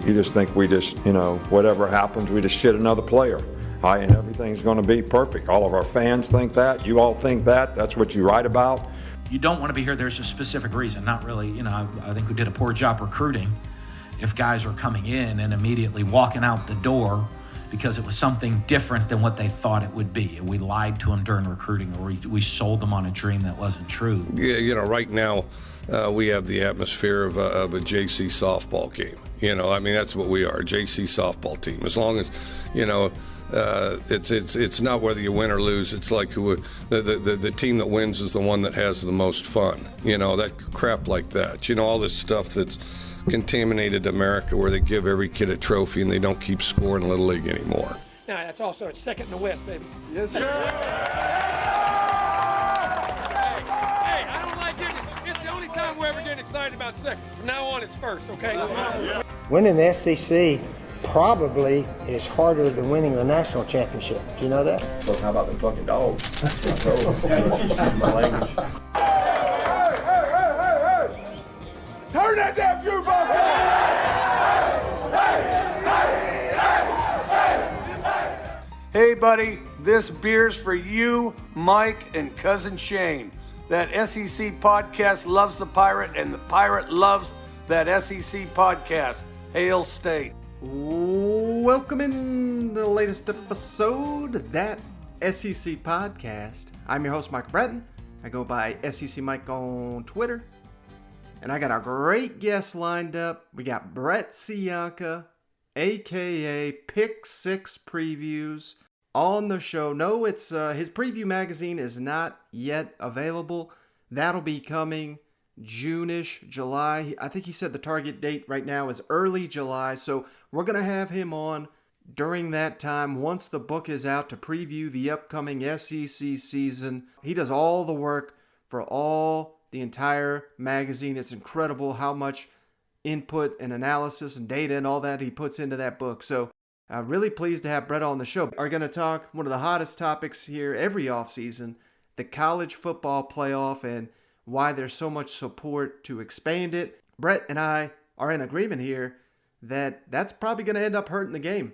You just think we just, whatever happens, we just shit another player. And everything's going to be perfect. All of our fans think that. You all think that. That's what you write about. You don't want to be here. There's a specific reason. Not really, I think we did a poor job recruiting if guys are coming in and immediately walking out the door because it was something different than what they thought it would be. We lied to them during recruiting, or we sold them on a dream that wasn't true. Yeah, right now we have the atmosphere of a JC softball game. That's what we are, a JC softball team. As long as, it's not whether you win or lose. It's like the team that wins is the one that has the most fun. That crap like that. All this stuff that's contaminated America, where they give every kid a trophy and they don't keep scoring Little League anymore. Now that's also a second in the West, baby. Yes, sir. Hey, I don't like getting. It's the only time we're ever getting excited about second. From now on, it's first. Okay. Winning the SEC probably is harder than winning the national championship. Do you know that? Well, how about them fucking dogs? My language. Turn that damn jukebox on! Hey, buddy, this beer's for you, Mike, and Cousin Shane. That SEC podcast loves the Pirate, and the Pirate loves that SEC podcast. Hail State. Welcome in the latest episode of that SEC podcast. I'm your host, Mike Breton. I go by SEC Mike on Twitter. And I got our great guests lined up. We got Brett Cianca, a.k.a. Pick 6 Previews, on the show. No, it's his preview magazine is not yet available. That'll be coming June-ish, July. I think he said the target date right now is early July. So we're going to have him on during that time once the book is out to preview the upcoming SEC season. He does all the work for the entire magazine. It's incredible how much input and analysis and data and all that he puts into that book. So really pleased to have Brett on the show. We're going to talk one of the hottest topics here every offseason, the college football playoff and why there's so much support to expand it. Brett and I are in agreement here that that's probably going to end up hurting the game,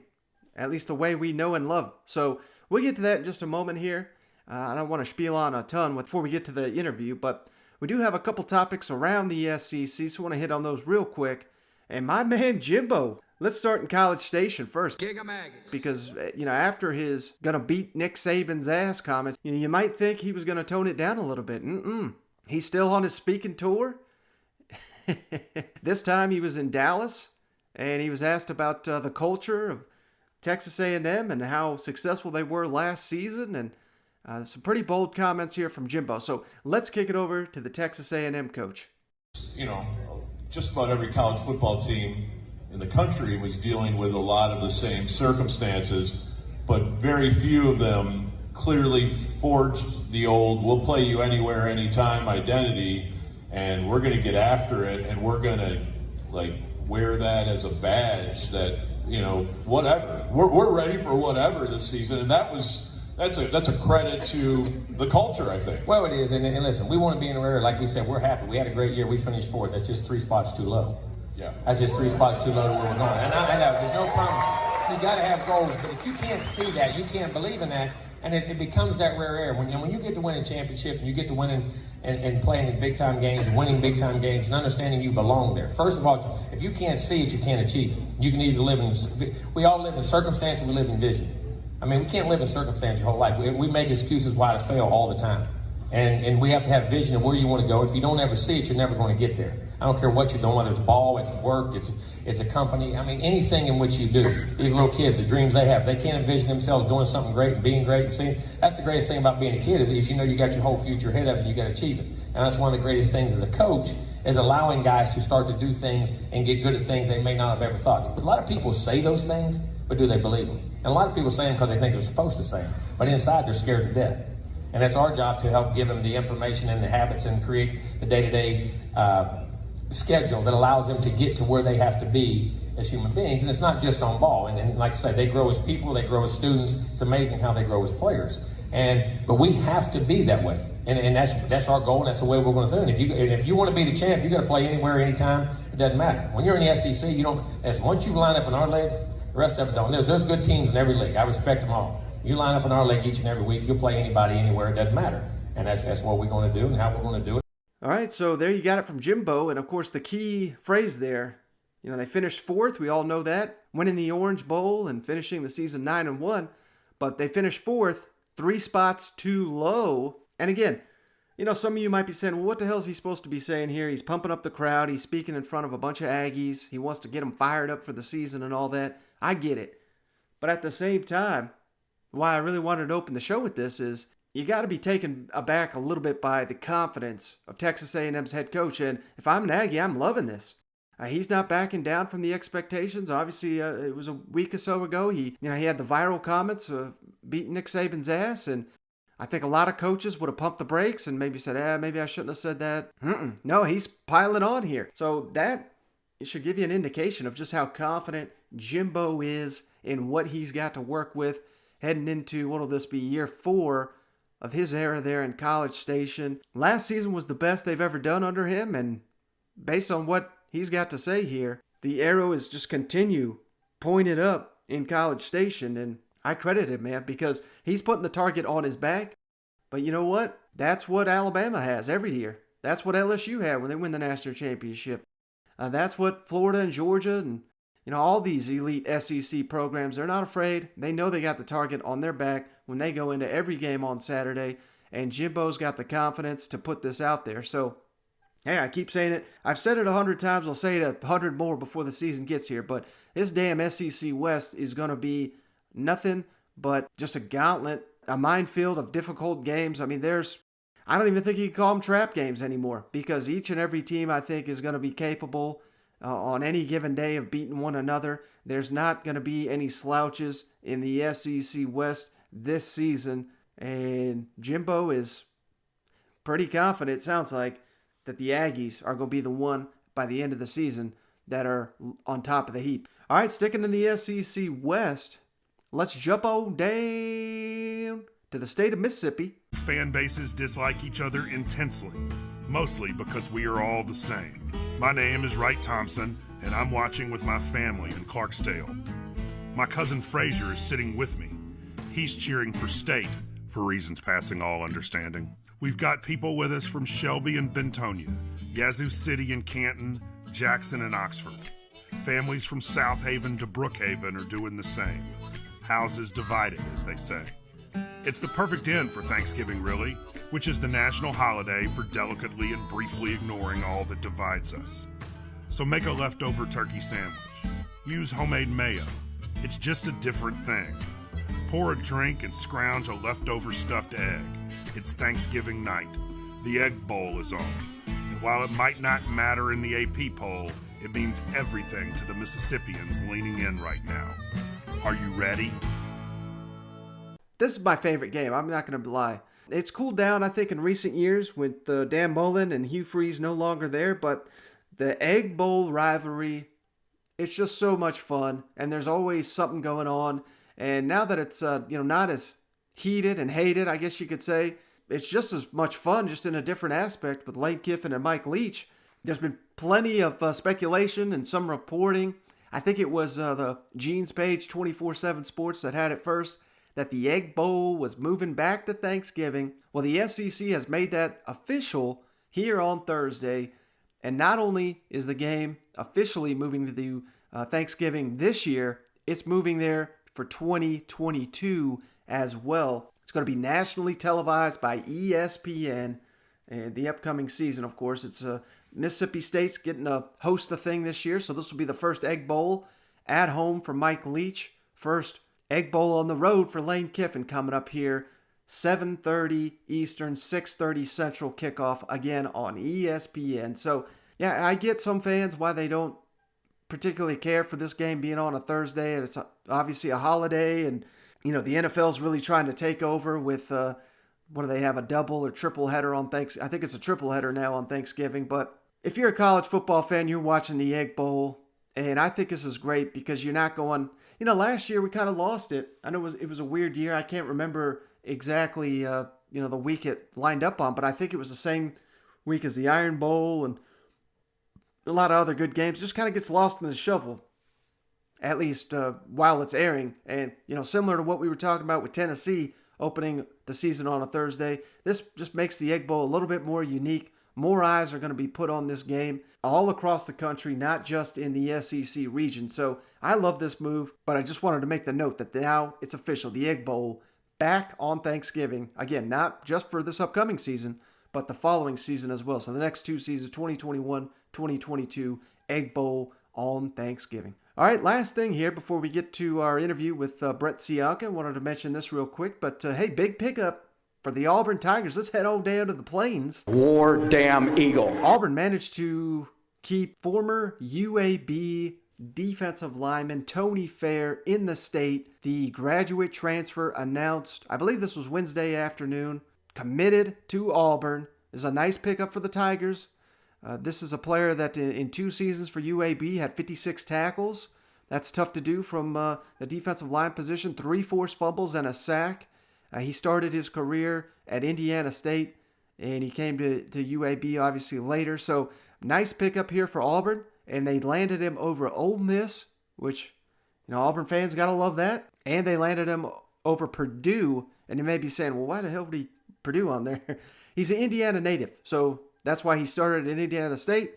at least the way we know and love. So we'll get to that in just a moment here. I don't want to spiel on a ton before we get to the interview, but we do have a couple topics around the SEC, so I want to hit on those real quick. And my man Jimbo, let's start in College Station first. Because, after his gonna beat Nick Saban's ass comments, you might think he was gonna tone it down a little bit. He's still on his speaking tour. This time he was in Dallas, and he was asked about the culture of Texas A&M and how successful they were last season, and some pretty bold comments here from Jimbo. So let's kick it over to the Texas A&M coach. Just about every college football team in the country was dealing with a lot of the same circumstances, but very few of them clearly forged the old "we'll play you anywhere, anytime" identity, and we're going to get after it, and we're going to wear that as a badge that whatever we're ready for whatever this season, and that's a credit to the culture, I think. Well, it is, and listen, we want to be in the area. Like we said, we're happy. We had a great year. We finished fourth. That's just 3 spots too low. Yeah. That's just 3 spots too low to where we're going. And I know there's no problem. You got to have goals, but if you can't see that, you can't believe in that, and it becomes that rare air. When you get to winning championships and you get to winning and playing in big-time games and winning big-time games and understanding you belong there. First of all, if you can't see it, you can't achieve it. You can either we all live in circumstance and we live in vision. I mean, we can't live in circumstance your whole life. We make excuses why to fail all the time. And we have to have vision of where you want to go. If you don't ever see it, you're never going to get there. I don't care what you're doing, whether it's ball, it's work, it's a company. I mean, anything in which you do. These little kids, the dreams they have, they can't envision themselves doing something great and being great. And see, that's the greatest thing about being a kid is you know you got your whole future ahead of you, you got to achieve it. And that's one of the greatest things as a coach is allowing guys to start to do things and get good at things they may not have ever thought. But a lot of people say those things, but do they believe them? And a lot of people say them because they think they're supposed to say them. But inside, they're scared to death. And that's our job to help give them the information and the habits and create the day-to-day schedule that allows them to get to where they have to be as human beings. And it's not just on ball. And like I said, they grow as people, they grow as students. It's amazing how they grow as players. But we have to be that way, and that's our goal. And that's the way we're going to do it. And if you want to be the champ, you got to play anywhere, anytime. It doesn't matter. When you're in the SEC, you don't. As once you line up in our league, the rest of it don't. There's good teams in every league. I respect them all. You line up in our league each and every week, you'll play anybody, anywhere. It doesn't matter. And that's what we're going to do and how we're going to do it. All right, so there you got it from Jimbo. And, of course, the key phrase there, they finished fourth. We all know that. Winning the Orange Bowl and finishing the season 9-1. But they finished fourth, 3 spots too low. And, again, some of you might be saying, well, what the hell is he supposed to be saying here? He's pumping up the crowd. He's speaking in front of a bunch of Aggies. He wants to get them fired up for the season and all that. I get it. But at the same time, why I really wanted to open the show with this is you got to be taken aback a little bit by the confidence of Texas A&M's head coach. And if I'm an Aggie, I'm loving this. He's not backing down from the expectations. Obviously, it was a week or so ago. He had the viral comments beating Nick Saban's ass. And I think a lot of coaches would have pumped the brakes and maybe said, maybe I shouldn't have said that. No, he's piling on here. So that should give you an indication of just how confident Jimbo is in what he's got to work with heading into, what'll this be, year 4 of his era there in College Station. Last season was the best they've ever done under him, and based on what he's got to say here, the arrow is just continue pointed up in College Station, and I credit him, man, because he's putting the target on his back. But you know what? That's what Alabama has every year. That's what LSU had when they win the national championship. That's what Florida and Georgia and all these elite SEC programs, they're not afraid. They know they got the target on their back when they go into every game on Saturday. And Jimbo's got the confidence to put this out there. So, hey, I keep saying it. I've said it 100 times. I'll say it 100 more before the season gets here. But this damn SEC West is going to be nothing but just a gauntlet, a minefield of difficult games. I mean, I don't even think you can call them trap games anymore because each and every team, I think, is going to be capable on any given day of beating one another. There's not going to be any slouches in the SEC West this season. And Jimbo is pretty confident, it sounds like, that the Aggies are going to be the one by the end of the season that are on top of the heap. All right, sticking in the SEC West, let's jump on down to the state of Mississippi. Fan bases dislike each other intensely, mostly because we are all the same. My name is Wright Thompson, and I'm watching with my family in Clarksdale. My cousin Frazier is sitting with me. He's cheering for State, for reasons passing all understanding. We've got people with us from Shelby and Bentonia, Yazoo City and Canton, Jackson and Oxford. Families from South Haven to Brookhaven are doing the same. Houses divided, as they say. It's the perfect end for Thanksgiving, really, which is the national holiday for delicately and briefly ignoring all that divides us. So make a leftover turkey sandwich. Use homemade mayo. It's just a different thing. Pour a drink and scrounge a leftover stuffed egg. It's Thanksgiving night. The Egg Bowl is on. And while it might not matter in the AP poll, it means everything to the Mississippians leaning in right now. Are you ready? This is my favorite game, I'm not going to lie. It's cooled down, I think, in recent years with Dan Mullen and Hugh Freeze no longer there, but the Egg Bowl rivalry, it's just so much fun, and there's always something going on. And now that it's not as heated and hated, I guess you could say, it's just as much fun, just in a different aspect with Lane Kiffin and Mike Leach. There's been plenty of speculation and some reporting. I think it was the Gene's page, 24/7 Sports, that had it first, that the Egg Bowl was moving back to Thanksgiving. Well, the SEC has made that official here on Thursday. And not only is the game officially moving to the Thanksgiving this year, it's moving there for 2022 as well. It's going to be nationally televised by ESPN the upcoming season, of course. It's Mississippi State's getting to host the thing this year, so this will be the first Egg Bowl at home for Mike Leach. First Egg Bowl on the road for Lane Kiffin coming up here, 7:30 Eastern, 6:30 Central kickoff, again on ESPN. So, yeah, I get some fans why they don't particularly care for this game being on a Thursday. And it's obviously a holiday, and, the NFL's really trying to take over with, what do they have, a double or triple header on Thanksgiving? I think it's a triple header now on Thanksgiving. But if you're a college football fan, you're watching the Egg Bowl, and I think this is great because you're not going... last year we kind of lost it. I know it was a weird year. I can't remember exactly, the week it lined up on, but I think it was the same week as the Iron Bowl and a lot of other good games. Just kind of gets lost in the shuffle, at least while it's airing. And, similar to what we were talking about with Tennessee opening the season on a Thursday, this just makes the Egg Bowl a little bit more unique. More eyes are going to be put on this game all across the country, not just in the SEC region. So I love this move, but I just wanted to make the note that now it's official. The Egg Bowl back on Thanksgiving. Again, not just for this upcoming season, but the following season as well. So the next two seasons, 2021, 2022, Egg Bowl on Thanksgiving. All right, last thing here before we get to our interview with Brett Siaka. I wanted to mention this real quick, but hey, big pickup for the Auburn Tigers. Let's head on down to the Plains. War damn Eagle. Auburn managed to keep former UAB defensive lineman Tony Fair in the state. The graduate transfer announced, I believe this was Wednesday afternoon, committed to Auburn. Is a nice pickup for the Tigers. This is a player that in 2 seasons for UAB had 56 tackles. That's tough to do from the defensive line position. 3 forced fumbles and a sack. He started his career at Indiana State, and he came to UAB obviously later. So nice pickup here for Auburn, and they landed him over Ole Miss, which Auburn fans gotta love that. And they landed him over Purdue, and you may be saying, well, why the hell would he Purdue on there? He's an Indiana native, so that's why he started at Indiana State.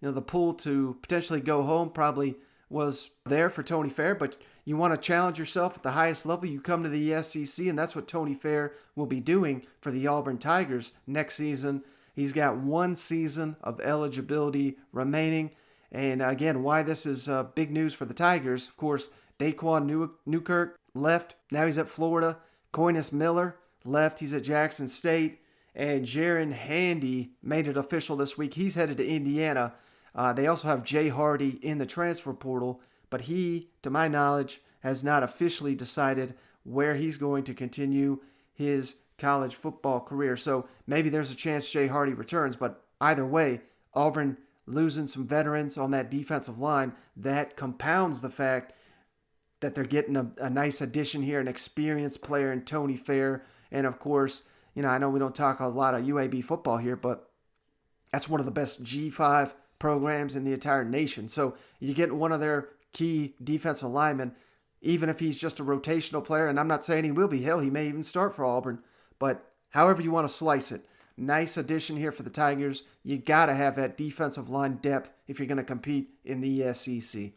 The pull to potentially go home probably was there for Tony Fair, but you want to challenge yourself at the highest level, you come to the SEC, and that's what Tony Fair will be doing for the Auburn Tigers next season. He's got 1 season of eligibility remaining, and again, why this is big news for the Tigers, of course, Daquan Newkirk left, now he's at Florida. Coinus Miller left, he's at Jackson State. And Jaron Handy made it official this week. He's headed to Indiana. They also have Jay Hardy in the transfer portal, but he, to my knowledge, has not officially decided where he's going to continue his college football career. So maybe there's a chance Jay Hardy returns, but either way, Auburn losing some veterans on that defensive line, that compounds the fact that they're getting a nice addition here, an experienced player in Tony Fair, and of course, I know we don't talk a lot of UAB football here, but that's one of the best G5 programs in the entire nation. So you get one of their key defensive linemen, even if he's just a rotational player, and I'm not saying he will be. Hell, he may even start for Auburn. But however you want to slice it, nice addition here for the Tigers. You got to have that defensive line depth if you're going to compete in the SEC.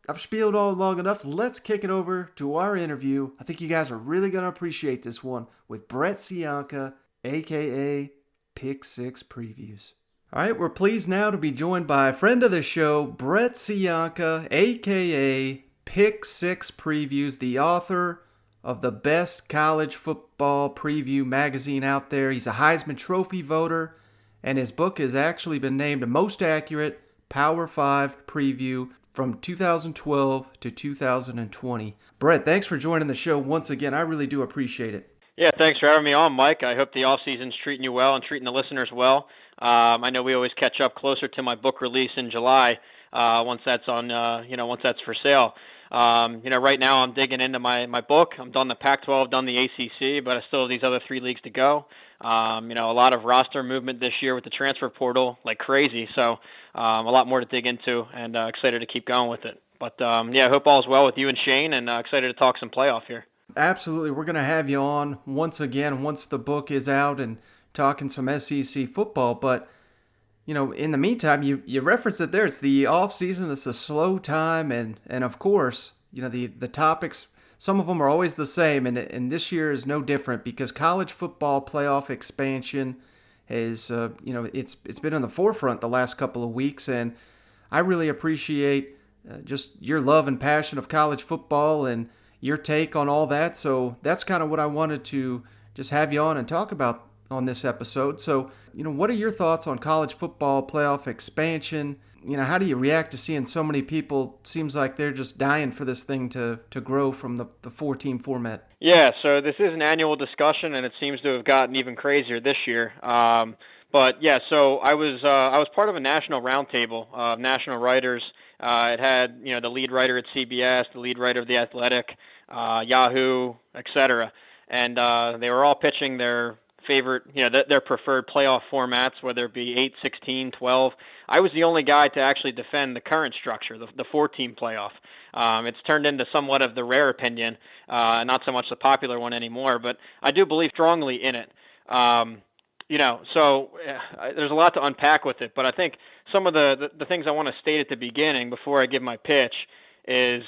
I've spieled all long enough. Let's kick it over to our interview. I think you guys are really going to appreciate this one with Brett Siaka, a.k.a. Pick 6 Previews. All right, we're pleased now to be joined by a friend of the show, Brett Siaka, a.k.a. Pick 6 Previews, the author of the best college football preview magazine out there. He's a Heisman Trophy voter, and his book has actually been named most accurate Power 5 preview from 2012 to 2020. Brett, thanks for joining the show once again. I really do appreciate it. Yeah, thanks for having me on, Mike. I hope the off-season's treating you well and treating the listeners well. I know we always catch up closer to my book release in July once that's on, once that's for sale. Right now I'm digging into my book. I'm done the Pac-12, done the ACC, but I still have these other 3 leagues to go. A lot of roster movement this year with the transfer portal, like crazy. So a lot more to dig into, and excited to keep going with it. But I hope all's well with you and Shane, and excited to talk some playoff here. Absolutely. We're going to have you on once again once the book is out and talking some SEC football. But, in the meantime, you referenced it there. It's the off season. It's a slow time. And of course, the topics, some of them are always the same. And this year is no different because college football playoff expansion is, it's been in the forefront the last couple of weeks. And I really appreciate just your love and passion of college football and your take on all that. So that's kind of what I wanted to just have you on and talk about on this episode. So, what are your thoughts on college football playoff expansion? How do you react to seeing so many people? Seems like they're just dying for this thing to grow from the 4-team format. Yeah, so this is an annual discussion, and it seems to have gotten even crazier this year. But yeah, so I was part of a national roundtable of national writers. It had the lead writer at CBS, the lead writer of The Athletic, Yahoo, etc. And they were all pitching their favorite, their preferred playoff formats, whether it be 8, 16, 12. I was the only guy to actually defend the current structure, the 4-team playoff. It's turned into somewhat of the rare opinion, not so much the popular one anymore, but I do believe strongly in it. So there's a lot to unpack with it, but I think some of the things I want to state at the beginning before I give my pitch is,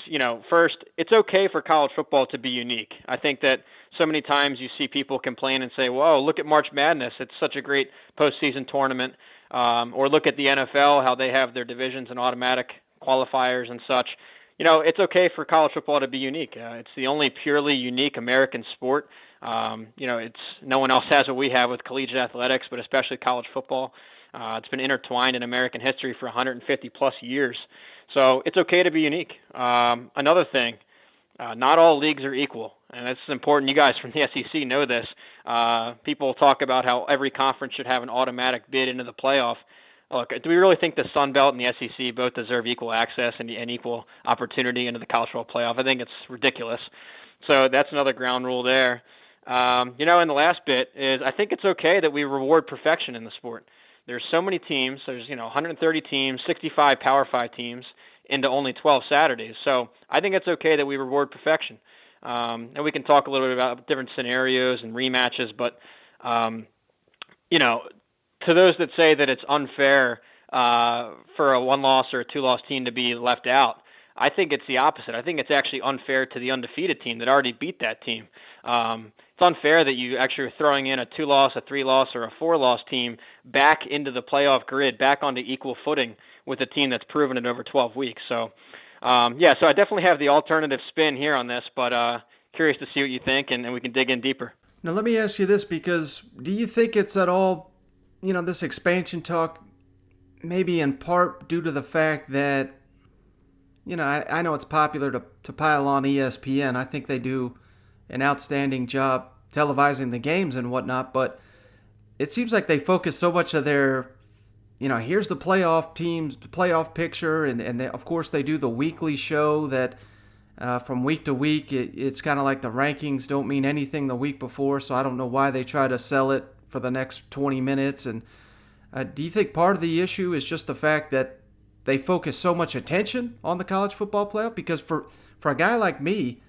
first, it's okay for college football to be unique. I think that so many times you see people complain and say, whoa, look at March Madness. It's such a great postseason tournament. Or look at the NFL, how they have their divisions and automatic qualifiers and such. It's okay for college football to be unique. It's the only purely unique American sport. It's no one else has what we have with collegiate athletics, but especially college football. It's been intertwined in American history for 150 plus years. So it's okay to be unique. Another thing, not all leagues are equal, and it's important. You guys from the SEC know this. People talk about how every conference should have an automatic bid into the playoff. Look, do we really think the Sun Belt and the SEC both deserve equal access and equal opportunity into the college football playoff? I think it's ridiculous. So that's another ground rule there. And the last bit is I think it's okay that we reward perfection in the sport. There's so many teams. There's 130 teams, 65 Power 5 teams into only 12 Saturdays. So I think it's okay that we reward perfection. And we can talk a little bit about different scenarios and rematches, but to those that say that it's unfair for a 1-loss or a 2-loss team to be left out, I think it's the opposite. I think it's actually unfair to the undefeated team that already beat that team. It's unfair that you actually are throwing in a 2-loss, a 3-loss, or a 4-loss team back into the playoff grid, back onto equal footing with a team that's proven it over 12 weeks. So, so I definitely have the alternative spin here on this, but curious to see what you think, and we can dig in deeper. Now, let me ask you this, because do you think it's at all, this expansion talk, maybe in part due to the fact that, I know it's popular to pile on ESPN. I think they do an outstanding job televising the games and whatnot, but it seems like they focus so much of their, here's the playoff teams, the playoff picture, and they, of course they do the weekly show that from week to week, it's kind of like the rankings don't mean anything the week before, so I don't know why they try to sell it for the next 20 minutes. And do you think part of the issue is just the fact that they focus so much attention on the college football playoff? Because for a guy like me,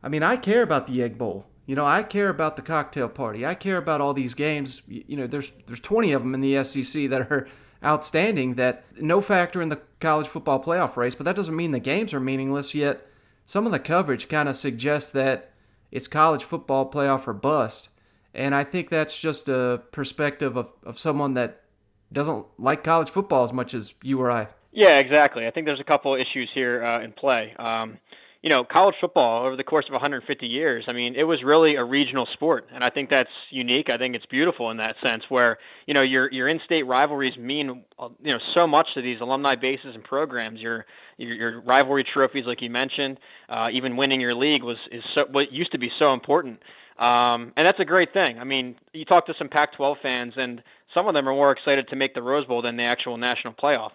I care about the Egg Bowl. I care about the cocktail party. I care about all these games. There's 20 of them in the SEC that are outstanding that no factor in the college football playoff race, but that doesn't mean the games are meaningless, yet some of the coverage kind of suggests that it's college football playoff or bust. And I think that's just a perspective of someone that doesn't like college football as much as you or I. Yeah, exactly. I think there's a couple of issues here in play. College football over the course of 150 years, it was really a regional sport, and I think that's unique. I think it's beautiful in that sense, where your in-state rivalries mean so much to these alumni bases and programs. Your rivalry trophies, like you mentioned, even winning your league what used to be so important. And that's a great thing. You talk to some Pac-12 fans, and some of them are more excited to make the Rose Bowl than the actual national playoff.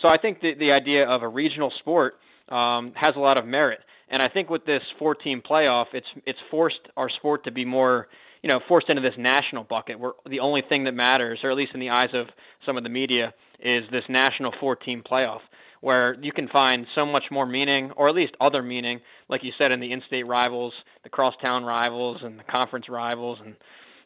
So I think the idea of a regional sport has a lot of merit. And I think with this 4-team playoff, it's forced our sport to be more, forced into this national bucket where the only thing that matters, or at least in the eyes of some of the media, is this national 4-team playoff, where you can find so much more meaning, or at least other meaning, like you said, in the in-state rivals, the crosstown rivals, and the conference rivals,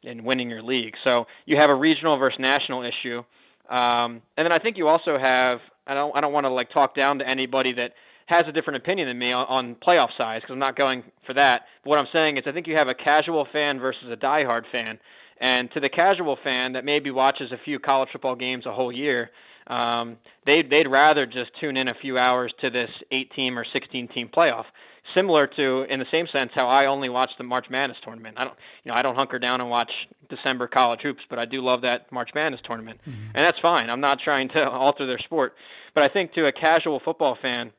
and winning your league. So you have a regional versus national issue. And then I think you also have, I don't want to talk down to anybody that has a different opinion than me on playoff size, because I'm not going for that. But what I'm saying is I think you have a casual fan versus a diehard fan. And to the casual fan that maybe watches a few college football games a whole year, they'd rather just tune in a few hours to this 8-team or 16-team playoff. Similar to, in the same sense, how I only watch the March Madness tournament. I don't hunker down and watch December college hoops, but I do love that March Madness tournament, and that's fine. I'm not trying to alter their sport, but I think to a casual football fan,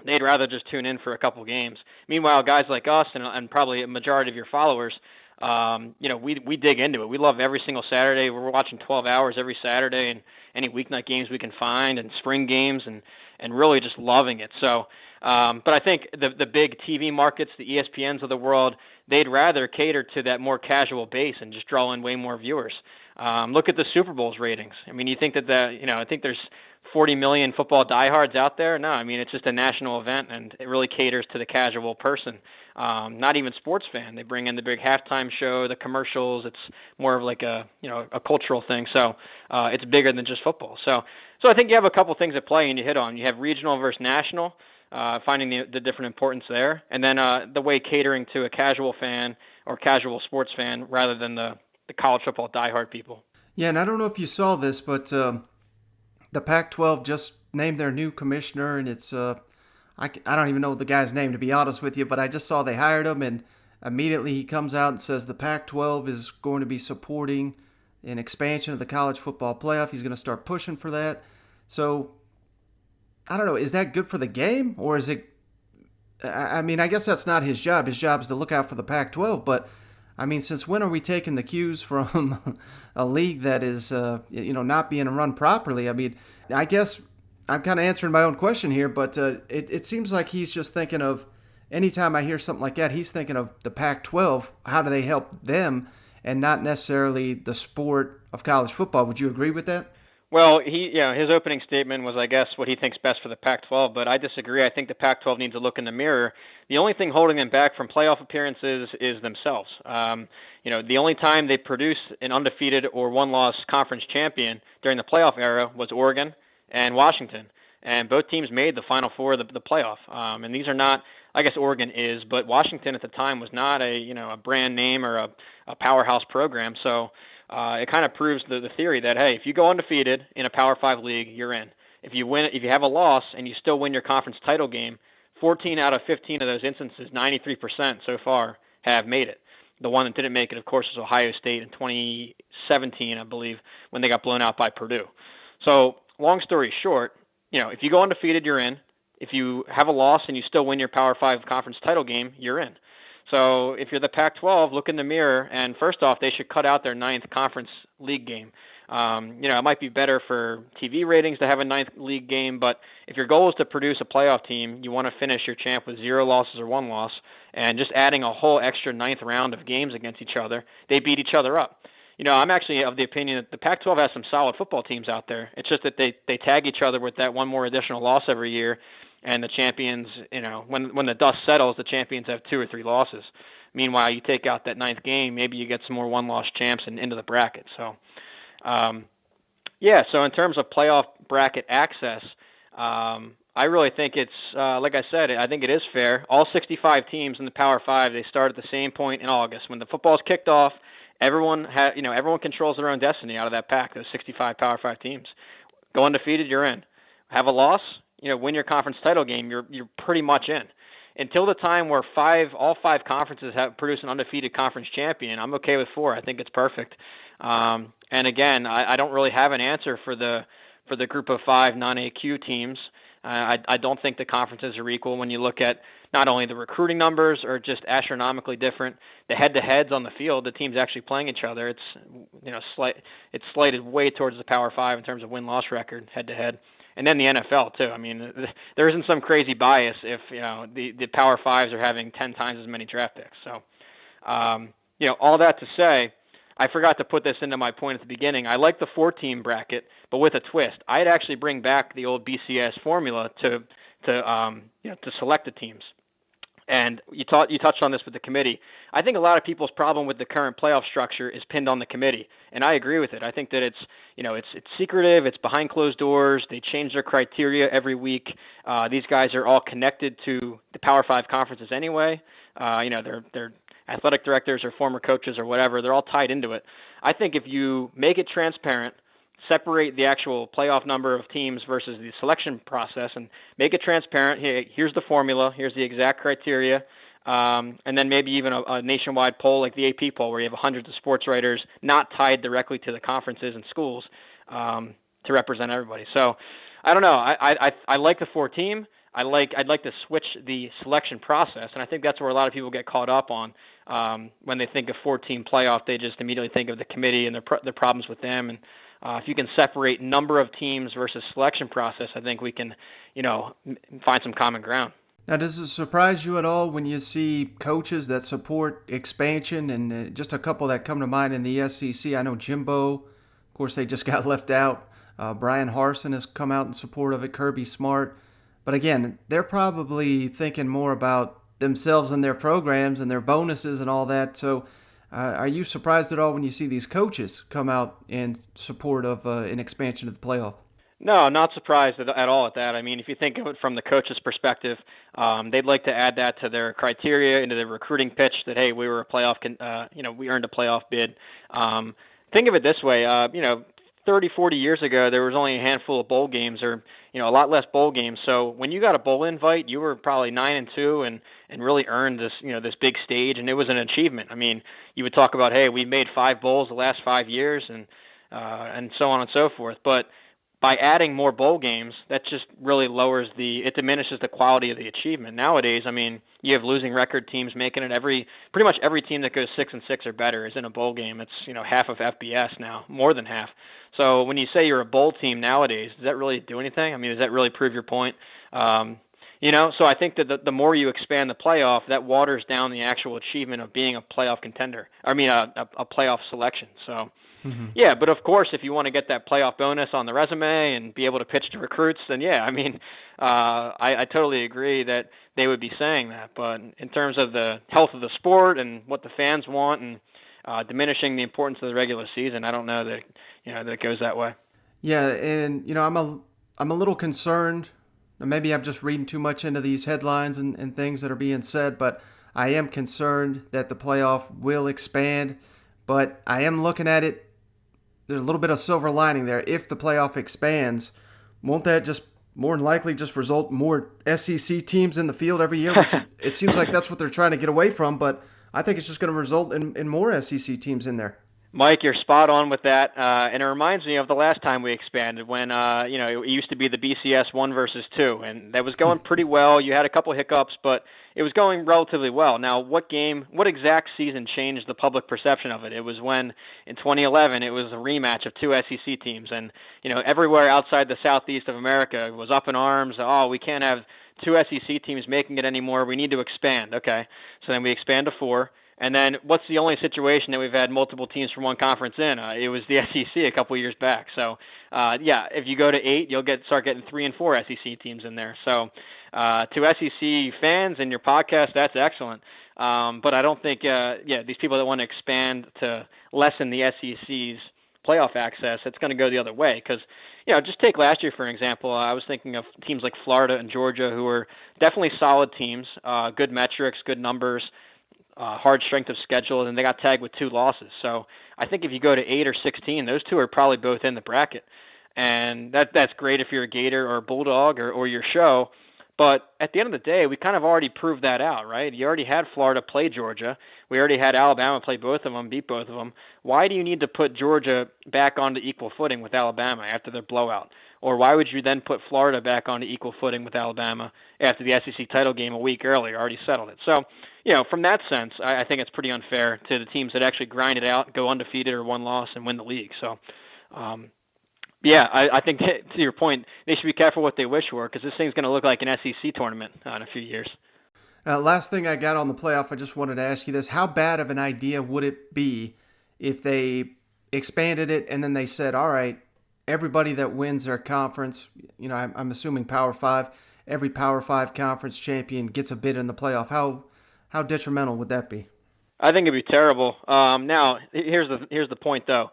they'd rather just tune in for a couple games. Meanwhile, guys like us and probably a majority of your followers, we dig into it. We love every single Saturday. We're watching 12 hours every Saturday and any weeknight games we can find and spring games and really just loving it. So But I think the big TV markets, the ESPNs of the world, they'd rather cater to that more casual base and just draw in way more viewers. Look at the Super Bowl's ratings. I mean, you think that I think there's 40 million football diehards out there. No, I mean, it's just a national event, and it really caters to the casual person. Not even sports fan. They bring in the big halftime show, the commercials. It's more of like a cultural thing. So it's bigger than just football. So I think you have a couple things at play, and you hit on. You have regional versus national, finding the different importance there, and then the way catering to a casual fan or casual sports fan rather than the college football diehard people. Yeah, and I don't know if you saw this, but the Pac-12 just named their new commissioner, and it's I don't even know the guy's name, to be honest with you, but I just saw they hired him, and immediately he comes out and says the Pac-12 is going to be supporting an expansion of the college football playoff. He's going to start pushing for that. So, I don't know, is that good for the game, or is it... I mean, I guess that's not his job. His job is to look out for the Pac-12, but, I mean, since when are we taking the cues from a league that is, not being run properly? I mean, I guess I'm kind of answering my own question here, but it seems like he's just thinking of, anytime I hear something like that, he's thinking of the Pac-12, how do they help them, and not necessarily the sport of college football. Would you agree with that? Well, his opening statement was, I guess, what he thinks best for the Pac-12, but I disagree. I think the Pac-12 needs to look in the mirror. The only thing holding them back from playoff appearances is themselves. The only time they produced an undefeated or one-loss conference champion during the playoff era was Oregon and Washington, and both teams made the Final Four of the playoff. And these are not, I guess Oregon is, but Washington at the time was not a brand name or a powerhouse program. So it kind of proves the theory that, hey, if you go undefeated in a Power 5 league, you're in. If you have a loss and you still win your conference title game, 14 out of 15 of those instances, 93% so far, have made it. The one that didn't make it, of course, was Ohio State in 2017, I believe, when they got blown out by Purdue. So long story short, if you go undefeated, you're in. If you have a loss and you still win your Power 5 conference title game, you're in. So if you're the Pac-12, look in the mirror, and first off, they should cut out their 9th conference league game. It might be better for TV ratings to have a 9th league game, but if your goal is to produce a playoff team, you want to finish your champ with 0 losses or 1 loss, and just adding a whole extra 9th round of games against each other, they beat each other up. I'm actually of the opinion that the Pac-12 has some solid football teams out there. It's just that they tag each other with that one more additional loss every year, and the champions, when the dust settles, the champions have 2 or 3 losses. Meanwhile, you take out that 9th game, maybe you get some more one-loss champs and into the bracket. So, so in terms of playoff bracket access, I really think it's, like I said, I think it is fair. All 65 teams in the Power 5, they start at the same point in August. When the football's kicked off, everyone controls their own destiny out of that pack, those 65 Power 5 teams. Go undefeated, you're in. Have a loss, win your conference title game, you're pretty much in. Until the time where all 5 conferences have produced an undefeated conference champion, I'm okay with 4. I think it's perfect. And again, I don't really have an answer for the group of 5 non-AQ teams. I don't think the conferences are equal when you look at not only the recruiting numbers are just astronomically different, the head-to-heads on the field, the teams actually playing each other, it's slated way towards the Power 5 in terms of win-loss record head-to-head. And then the NFL too. I mean, there isn't some crazy bias if the Power 5s are having 10 times as many draft picks. So, all that to say, I forgot to put this into my point at the beginning. I like the 4-team bracket, but with a twist. I'd actually bring back the old BCS formula to select the teams. And you touched on this with the committee. I think a lot of people's problem with the current playoff structure is pinned on the committee, and I agree with it. I think that it's secretive, it's behind closed doors. They change their criteria every week. These guys are all connected to the Power 5 conferences anyway. They're athletic directors or former coaches or whatever. They're all tied into it. I think if you make it transparent, separate the actual playoff number of teams versus the selection process and make it transparent. Here's the formula. Here's the exact criteria. And then maybe even a nationwide poll like the AP poll where you have hundreds of sports writers not tied directly to the conferences and schools to represent everybody. So I don't know. I like the 4-team. I'd like to switch the selection process, and I think that's where a lot of people get caught up on when they think of 4-team playoff. They just immediately think of the committee and the problems with them. And if you can separate number of teams versus selection process, I think we can, find some common ground. Now, does it surprise you at all when you see coaches that support expansion, and just a couple that come to mind in the SEC? I know Jimbo, of course, they just got left out. Brian Harsin has come out in support of it, Kirby Smart. But again, they're probably thinking more about themselves and their programs and their bonuses and all that. So are you surprised at all when you see these coaches come out in support of an expansion of the playoff? No, not surprised at all at that. I mean, if you think of it from the coach's perspective, they'd like to add that to their criteria, into their recruiting pitch that, hey, we were a playoff, we earned a playoff bid. Think of it this way, 30, 40 years ago, there was only a handful of bowl games, or a lot less bowl games. So when you got a bowl invite, you were probably 9-2 and really earned this, this big stage, and it was an achievement. I mean, you would talk about, hey, we made 5 bowls the last 5 years, and so on and so forth. But by adding more bowl games, that just really it diminishes the quality of the achievement. Nowadays, I mean, you have losing record teams making it. Pretty much every team that goes 6-6 or better is in a bowl game. It's, half of FBS now, more than half. So when you say you're a bowl team nowadays, does that really do anything? I mean, does that really prove your point? So I think that the more you expand the playoff, that waters down the actual achievement of being a playoff contender. I mean, a playoff selection. So. Mm-hmm. Yeah, but of course, if you want to get that playoff bonus on the resume and be able to pitch to recruits, then yeah, I mean, I totally agree that they would be saying that. But in terms of the health of the sport and what the fans want, and diminishing the importance of the regular season, I don't know that that it goes that way. Yeah, and I'm a little concerned. Maybe I'm just reading too much into these headlines and things that are being said, but I am concerned that the playoff will expand. But I am looking at it. There's a little bit of silver lining there. If the playoff expands, won't that just more than likely just result in more SEC teams in the field every year? Which it seems like that's what they're trying to get away from, but I think it's just going to result in more SEC teams in there. Mike, you're spot on with that, and it reminds me of the last time we expanded when, it used to be the BCS 1 versus 2, and that was going pretty well. You had a couple hiccups, but it was going relatively well. Now, what exact season changed the public perception of it? It was when, in 2011, it was a rematch of 2 SEC teams, and, everywhere outside the southeast of America was up in arms. Oh, we can't have 2 SEC teams making it anymore. We need to expand. Okay, so then we expand to 4. And then what's the only situation that we've had multiple teams from one conference in? It was the SEC a couple of years back. So, if you go to 8, you'll start getting 3 and 4 SEC teams in there. So, to SEC fans and your podcast, that's excellent. But I don't think, these people that want to expand to lessen the SEC's playoff access, it's going to go the other way. Because, just take last year, for example. I was thinking of teams like Florida and Georgia, who were definitely solid teams, good metrics, good numbers, hard strength of schedule, and they got tagged with 2 losses. So I think if you go to 8 or 16, those 2 are probably both in the bracket. And that's great if you're a Gator or a Bulldog or your show. But at the end of the day, we kind of already proved that out, right? You already had Florida play Georgia. We already had Alabama play both of them, beat both of them. Why do you need to put Georgia back onto equal footing with Alabama after their blowout? Or why would you then put Florida back onto equal footing with Alabama after the SEC title game a week earlier, already settled it? So, from that sense, I think it's pretty unfair to the teams that actually grind it out, go undefeated or 1 loss, and win the league. So, I think to your point, they should be careful what they wish for, because this thing's going to look like an SEC tournament in a few years. Last thing I got on the playoff, I just wanted to ask you this. How bad of an idea would it be if they expanded it and then they said, all right, everybody that wins their conference, I'm assuming Power 5, every Power 5 conference champion gets a bid in the playoff. How detrimental would that be? I think it'd be terrible. Now, here's the point, though.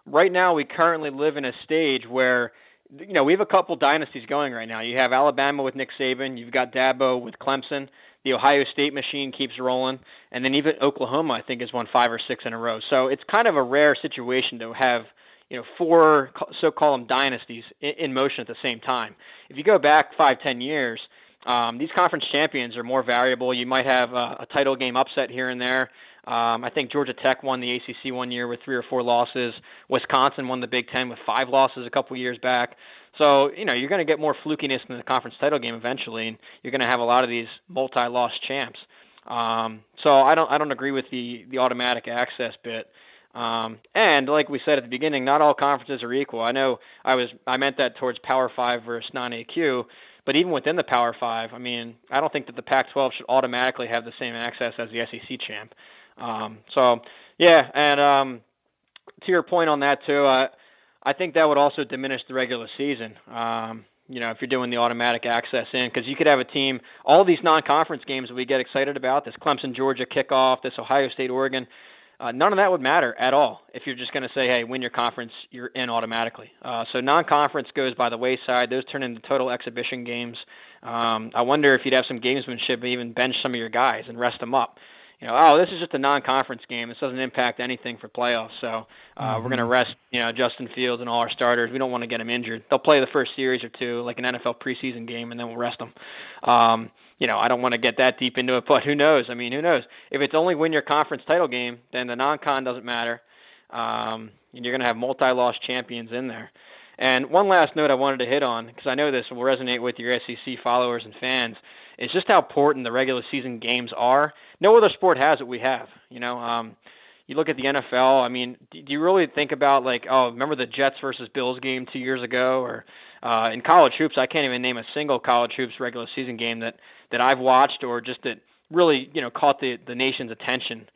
Right now, we currently live in a stage where, we have a couple dynasties going right now. You have Alabama with Nick Saban. You've got Dabo with Clemson. The Ohio State machine keeps rolling. And then even Oklahoma, I think, has won 5 or 6 in a row. So it's kind of a rare situation to have, 4, so-called them dynasties in motion at the same time. If you go back 5-10 years, these conference champions are more variable. You might have a title game upset here and there. I think Georgia Tech won the ACC one year with 3 or 4 losses. Wisconsin won the Big Ten with 5 losses a couple years back. So, you're going to get more flukiness in the conference title game eventually, and you're going to have a lot of these multi-loss champs. So I don't agree with the automatic access bit. And like we said at the beginning, not all conferences are equal. I know I meant that towards Power 5 versus non-AQ. But even within the Power Five, I mean, I don't think that the Pac-12 should automatically have the same access as the SEC champ. So, yeah, and to your point on that too, I think that would also diminish the regular season. If you're doing the automatic access in, because you could have a team, all these non-conference games that we get excited about, this Clemson, Georgia kickoff, this Ohio State, Oregon, none of that would matter at all if you're just going to say, hey, win your conference, you're in automatically. So non-conference goes by the wayside. Those turn into total exhibition games. I wonder if you'd have some gamesmanship and even bench some of your guys and rest them up. This is just a non-conference game. This doesn't impact anything for playoffs. So we're going to rest, Justin Fields and all our starters. We don't want to get them injured. They'll play the first series or two, like an NFL preseason game, and then we'll rest them. I don't want to get that deep into it, but who knows? I mean, who knows? If it's only win your conference title game, then the non-con doesn't matter. And you're going to have multi-loss champions in there. And one last note I wanted to hit on, because I know this will resonate with your SEC followers and fans, is just how important the regular season games are. No other sport has what we have. You look at the NFL. I mean, do you really think about remember the Jets versus Bills game 2 years ago, or in college hoops? I can't even name a single college hoops regular season game that I've watched or just that really caught the nation's attention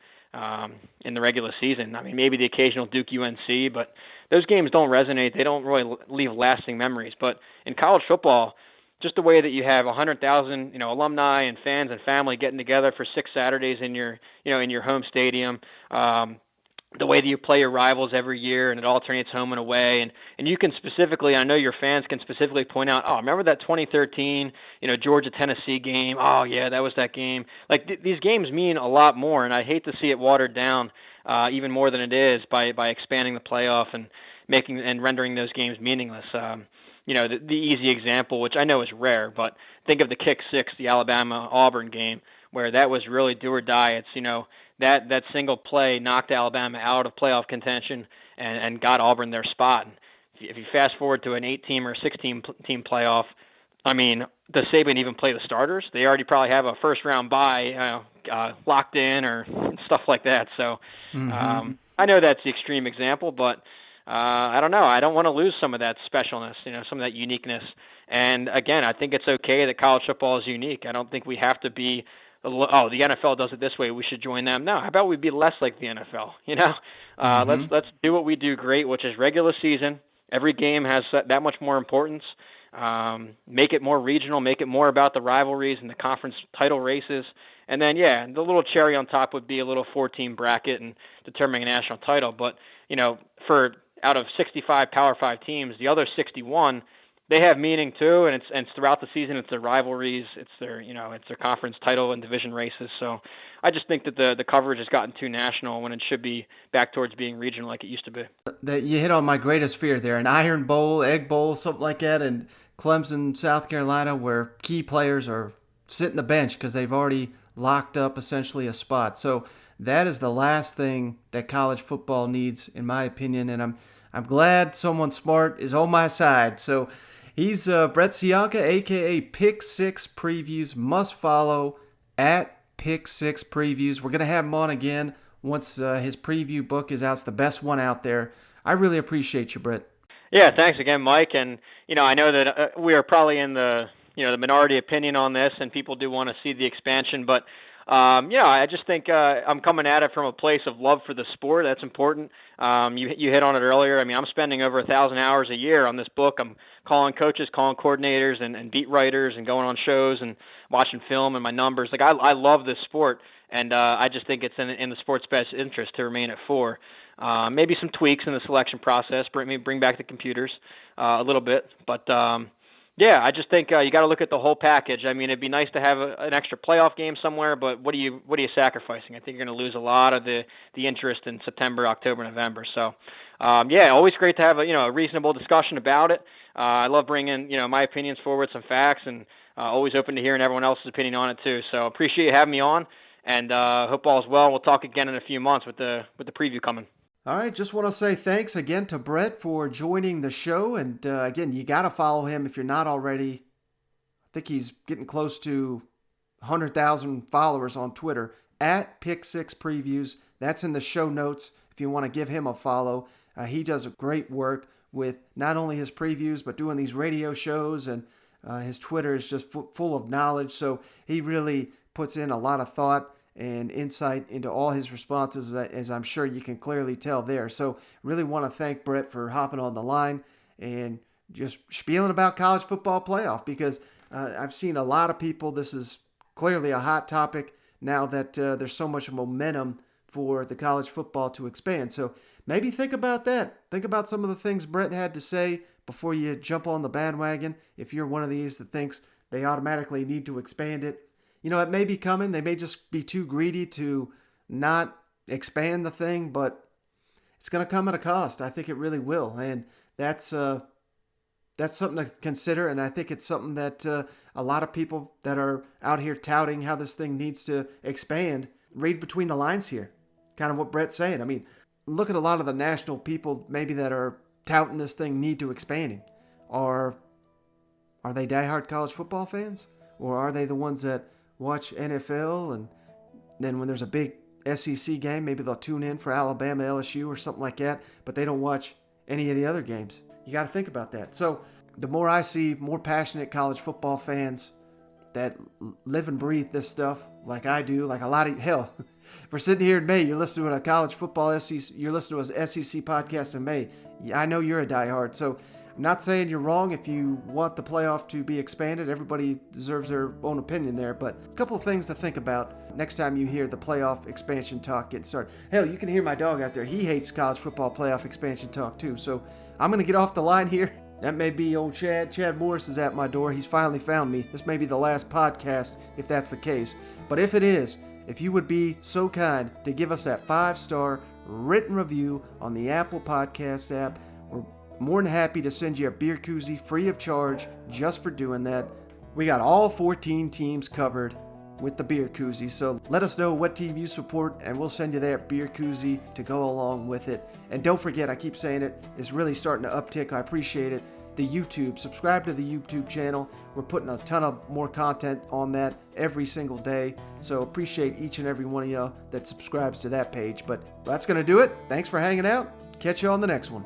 in the regular season. I mean, maybe the occasional Duke UNC, but those games don't resonate. They don't really leave lasting memories. But in college football, just the way that you have 100,000, alumni and fans and family getting together for 6 Saturdays in your home stadium, the way that you play your rivals every year and it alternates home and away, and you can specifically, I know your fans can specifically point out, remember that 2013, Georgia-Tennessee game? Oh yeah, that was that game. These games mean a lot more, and I hate to see it watered down even more than it is by expanding the playoff and making and rendering those games meaningless. The easy example, which I know is rare, but think of the kick six, the Alabama-Auburn game, where that was really do or die. It's, that single play knocked Alabama out of playoff contention and got Auburn their spot. And if you fast forward to an 8-team or 16-team playoff, I mean, does Saban even play the starters? They already probably have a first-round bye locked in or stuff like that. So I know that's the extreme example, but I don't know. I don't want to lose some of that specialness, some of that uniqueness. And again, I think it's okay that college football is unique. I don't think we have to be, the NFL does it this way, we should join them. No, how about we be less like the NFL? Let's do what we do great, which is regular season. Every game has that much more importance. Make it more regional, make it more about the rivalries and the conference title races. And then, the little cherry on top would be a little 4-team bracket and determining a national title. But, for out of 65 Power 5 teams, the other 61, they have meaning too, and it's throughout the season. It's their rivalries, it's their conference title and division races. So I just think that the coverage has gotten too national when it should be back towards being regional like it used to be. That you hit on my greatest fear there, an Iron Bowl, Egg Bowl, something like that, in Clemson, South Carolina, where key players are sitting the bench because they've already locked up essentially a spot. So that is the last thing that college football needs, in my opinion, and I'm glad someone smart is on my side. So he's Brett Cianca, a.k.a. Pick Six Previews. Must follow at Pick Six Previews. We're going to have him on again once his preview book is out. It's the best one out there. I really appreciate you, Brett. Yeah, thanks again, Mike. And, I know that we are probably in the minority opinion on this, and people do want to see the expansion, but I just think I'm coming at it from a place of love for the sport. That's important. You hit on it earlier. I mean, I'm spending over 1,000 hours a year on this book. I'm calling coaches, calling coordinators, and beat writers, and going on shows and watching film and my numbers. I love this sport, and I just think it's in the sport's best interest to remain at 4. Maybe some tweaks in the selection process. Bring back the computers a little bit, but. I just think you got to look at the whole package. I mean, it'd be nice to have an extra playoff game somewhere, but what are you sacrificing? I think you're going to lose a lot of the interest in September, October, November. So, always great to have a reasonable discussion about it. I love bringing my opinions forward, some facts, and always open to hearing everyone else's opinion on it too. So appreciate you having me on, and hope all is well. We'll talk again in a few months with the preview coming. All right, just want to say thanks again to Brett for joining the show. And again, you got to follow him if you're not already. I think he's getting close to 100,000 followers on Twitter, at Pick Six Previews. That's in the show notes if you want to give him a follow. He does a great work with not only his previews, but doing these radio shows. And His Twitter is just full of knowledge, so he really puts in a lot of thought and insight into all his responses, as I'm sure you can clearly tell there. So really want to thank Brett for hopping on the line and just spieling about college football playoff, because I've seen a lot of people, this is clearly a hot topic now that there's so much momentum for the college football to expand. So maybe think about that. Think about some of the things Brett had to say before you jump on the bandwagon. If you're one of these that thinks they automatically need to expand it, it may be coming. They may just be too greedy to not expand the thing, but it's going to come at a cost. I think it really will. And that's something to consider. And I think it's something that a lot of people that are out here touting how this thing needs to expand, read between the lines here. Kind of what Brett's saying. I mean, look at a lot of the national people maybe that are touting this thing need to expanding. Are they diehard college football fans? Or are they the ones that watch NFL, and then when there's a big SEC game, maybe they'll tune in for Alabama, LSU, or something like that, but they don't watch any of the other games? You got to think about that. So the more I see more passionate college football fans that live and breathe this stuff like I do, like a lot of, hell, we're sitting here in May, you're listening to a college football SEC, you're listening to an SEC podcast in May. I know you're a diehard, so I'm not saying you're wrong if you want the playoff to be expanded. Everybody deserves their own opinion there, but a couple of things to think about next time you hear the playoff expansion talk get started. Hell, you can hear my dog out there. He hates college football playoff expansion talk too, so I'm going to get off the line here. That may be old Chad. Chad Morris is at my door. He's finally found me. This may be the last podcast if that's the case. But if it is, if you would be so kind to give us that 5-star written review on the Apple Podcast app, we're more than happy to send you a beer koozie free of charge just for doing that. We got all 14 teams covered with the beer koozie, so let us know what team you support and we'll send you that beer koozie to go along with it. And don't forget, I keep saying it, it's really starting to uptick. I appreciate it. The YouTube, subscribe to the YouTube channel. We're putting a ton of more content on that every single day, so appreciate each and every one of you that subscribes to that page. But that's going to do it. Thanks for hanging out. Catch you on the next one.